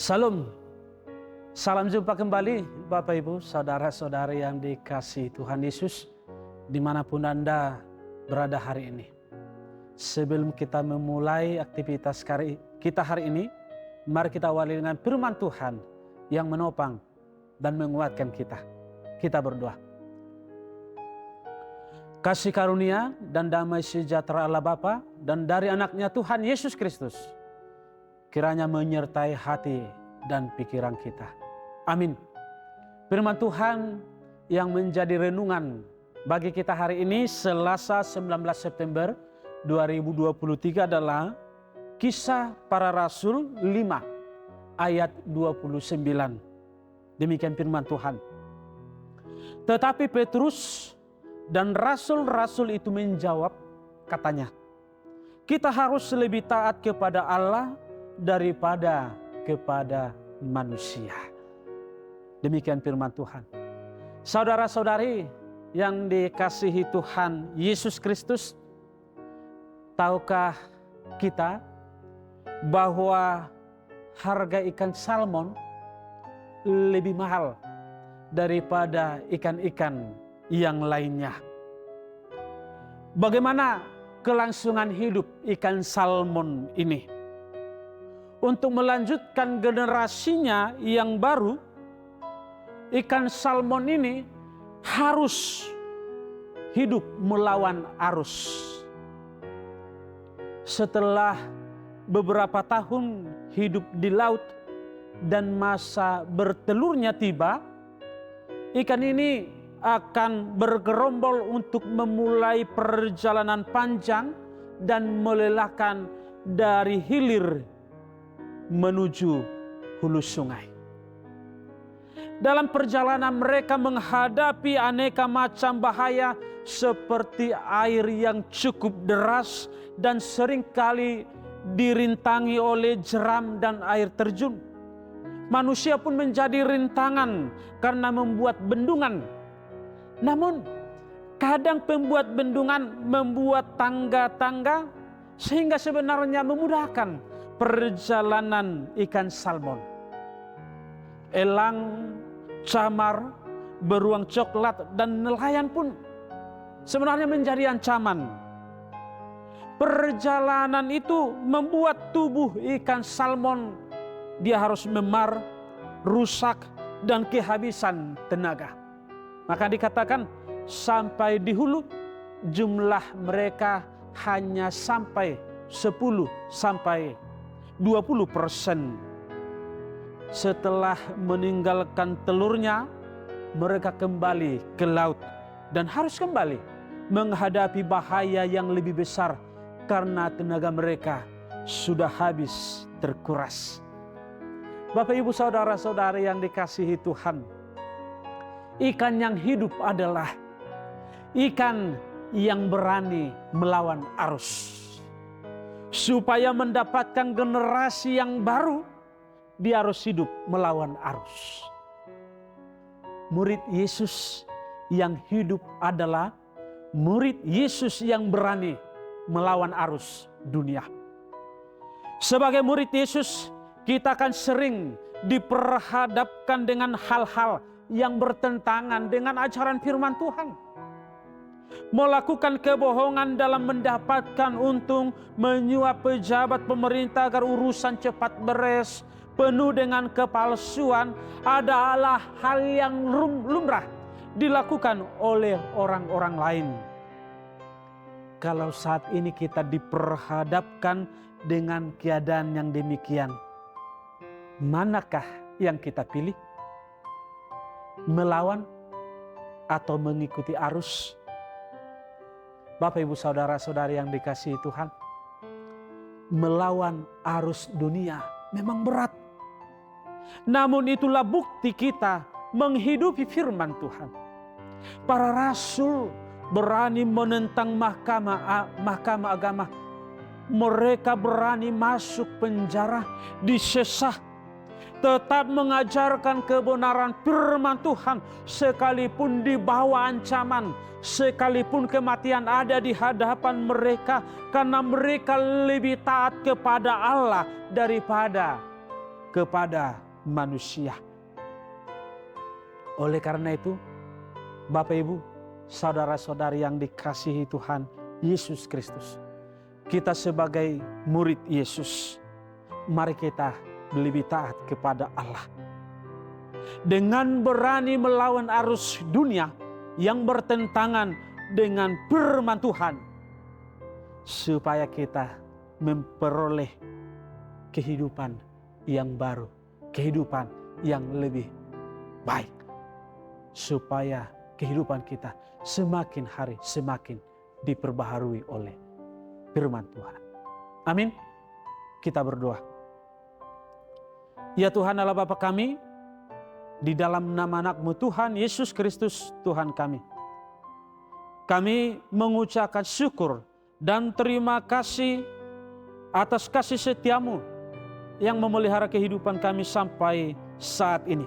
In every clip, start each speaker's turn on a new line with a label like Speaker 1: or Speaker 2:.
Speaker 1: Salam, salam jumpa kembali Bapak Ibu, saudara-saudari yang dikasihi Tuhan Yesus dimanapun Anda berada hari ini. Sebelum kita memulai aktivitas kita hari ini, mari kita awali dengan firman Tuhan yang menopang dan menguatkan kita. Kita berdoa. Kasih karunia dan damai sejahtera Allah Bapa dan dari anaknya Tuhan Yesus Kristus kiranya menyertai hati dan pikiran kita. Amin. Firman Tuhan yang menjadi renungan bagi kita hari ini Selasa 19 September 2023 adalah Kisah Para Rasul 5 ayat 29. Demikian firman Tuhan. Tetapi Petrus dan rasul-rasul itu menjawab, katanya, kita harus lebih taat kepada Allah daripada kepada manusia. Demikian firman Tuhan. Saudara-saudari yang dikasihi Tuhan Yesus Kristus, tahukah kita bahwa harga ikan salmon lebih mahal daripada ikan-ikan yang lainnya? Bagaimana kelangsungan hidup ikan salmon ini? Untuk melanjutkan generasinya yang baru, ikan salmon ini harus hidup melawan arus. Setelah beberapa tahun hidup di laut dan masa bertelurnya tiba, ikan ini akan bergerombol untuk memulai perjalanan panjang dan melelahkan dari hilir menuju hulu sungai. Dalam perjalanan mereka menghadapi aneka macam bahaya seperti air yang cukup deras dan seringkali dirintangi oleh jeram dan air terjun. Manusia pun menjadi rintangan karena membuat bendungan. Namun kadang pembuat bendungan membuat tangga-tangga sehingga sebenarnya memudahkan perjalanan ikan salmon. Elang, camar, beruang coklat, dan nelayan pun sebenarnya menjadi ancaman. Perjalanan itu membuat tubuh ikan salmon dia harus memar, rusak, dan kehabisan tenaga. Maka dikatakan sampai di hulu jumlah mereka hanya sampai 10 sampai 20%. Setelah meninggalkan telurnya, mereka kembali ke laut dan harus kembali menghadapi bahaya yang lebih besar karena tenaga mereka sudah habis terkuras. Bapak Ibu saudara-saudari yang dikasihi Tuhan, ikan yang hidup adalah ikan yang berani melawan arus. Supaya mendapatkan generasi yang baru, dia harus hidup melawan arus. Murid Yesus yang hidup adalah murid Yesus yang berani melawan arus dunia. Sebagai murid Yesus, kita akan sering diperhadapkan dengan hal-hal yang bertentangan dengan ajaran firman Tuhan. Melakukan kebohongan dalam mendapatkan untung, menyuap pejabat pemerintah agar urusan cepat beres, penuh dengan kepalsuan adalah hal yang lumrah dilakukan oleh orang-orang lain. Kalau saat ini kita diperhadapkan dengan keadaan yang demikian, manakah yang kita pilih? Melawan atau mengikuti arus? Bapak Ibu saudara-saudari yang dikasihi Tuhan, melawan arus dunia memang berat. Namun itulah bukti kita menghidupi firman Tuhan. Para rasul berani menentang mahkamah agama. Mereka berani masuk penjara, disesah, tetap mengajarkan kebenaran firman Tuhan sekalipun di bawah ancaman, sekalipun kematian ada di hadapan mereka, karena mereka lebih taat kepada Allah daripada kepada manusia. Oleh karena itu, Bapak Ibu, saudara-saudari yang dikasihi Tuhan Yesus Kristus, kita sebagai murid Yesus, mari kita lebih taat kepada Allah. Dengan berani melawan arus dunia yang bertentangan dengan firman Tuhan, supaya kita memperoleh kehidupan yang baru, kehidupan yang lebih baik, supaya kehidupan kita semakin hari semakin diperbaharui oleh firman Tuhan. Amin. Kita berdoa. Ya Tuhan Allah Bapa kami, di dalam nama anak-Mu Tuhan Yesus Kristus Tuhan kami mengucapkan syukur dan terima kasih atas kasih setia-Mu yang memelihara kehidupan kami sampai saat ini.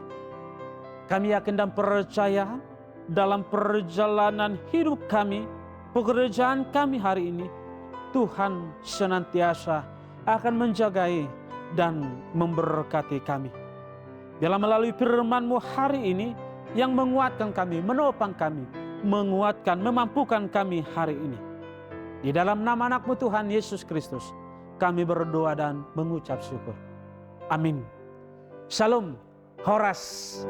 Speaker 1: Kami yakin dan percaya dalam perjalanan hidup kami, pekerjaan kami hari ini, Tuhan senantiasa akan menjagai dan memberkati kami. Biarlah melalui firman-Mu hari ini yang menguatkan kami, menopang kami, menguatkan, memampukan kami hari ini. Di dalam nama anak-Mu Tuhan Yesus Kristus, kami berdoa dan mengucap syukur. Amin. Shalom. Horas.